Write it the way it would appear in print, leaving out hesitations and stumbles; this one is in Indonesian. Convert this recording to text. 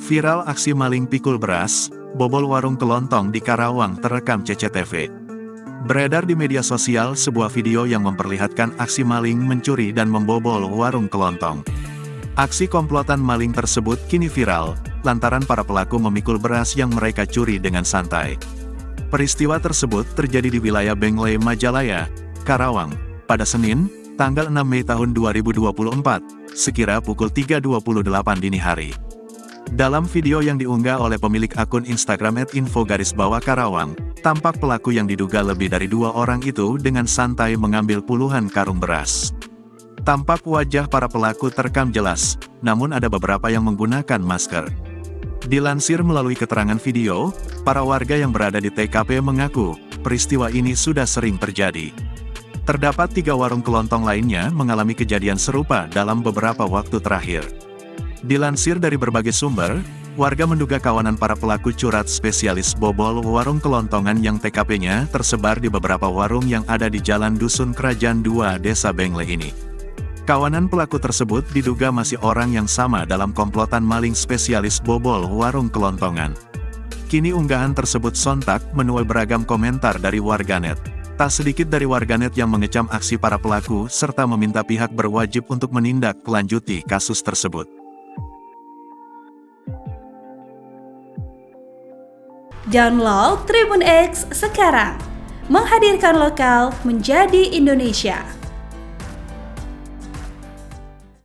Viral aksi maling pikul beras, bobol warung kelontong di Karawang terekam CCTV. Beredar di media sosial sebuah video yang memperlihatkan aksi maling mencuri dan membobol warung kelontong. Aksi komplotan maling tersebut kini viral, lantaran para pelaku memikul beras yang mereka curi dengan santai. Peristiwa tersebut terjadi di wilayah Bengle Majalaya, Karawang, pada Senin, tanggal 6 Mei tahun 2024, sekira pukul 3.28 dini hari. Dalam video yang diunggah oleh pemilik akun Instagram @info_Karawang, tampak pelaku yang diduga lebih dari 2 orang itu dengan santai mengambil puluhan karung beras. Tampak wajah para pelaku terekam jelas, namun ada beberapa yang menggunakan masker. Dilansir melalui keterangan video, para warga yang berada di TKP mengaku, peristiwa ini sudah sering terjadi. Terdapat 3 warung kelontong lainnya mengalami kejadian serupa dalam beberapa waktu terakhir. Dilansir dari berbagai sumber, warga menduga kawanan para pelaku curat spesialis bobol warung kelontongan yang TKP-nya tersebar di beberapa warung yang ada di Jalan Dusun Kerajaan 2 Desa Bengle ini. Kawanan pelaku tersebut diduga masih orang yang sama dalam komplotan maling spesialis bobol warung kelontongan. Kini unggahan tersebut sontak menuai beragam komentar dari warganet. Tak sedikit dari warganet yang mengecam aksi para pelaku serta meminta pihak berwajib untuk menindaklanjuti kasus tersebut. Download Tribun X sekarang, menghadirkan lokal menjadi Indonesia.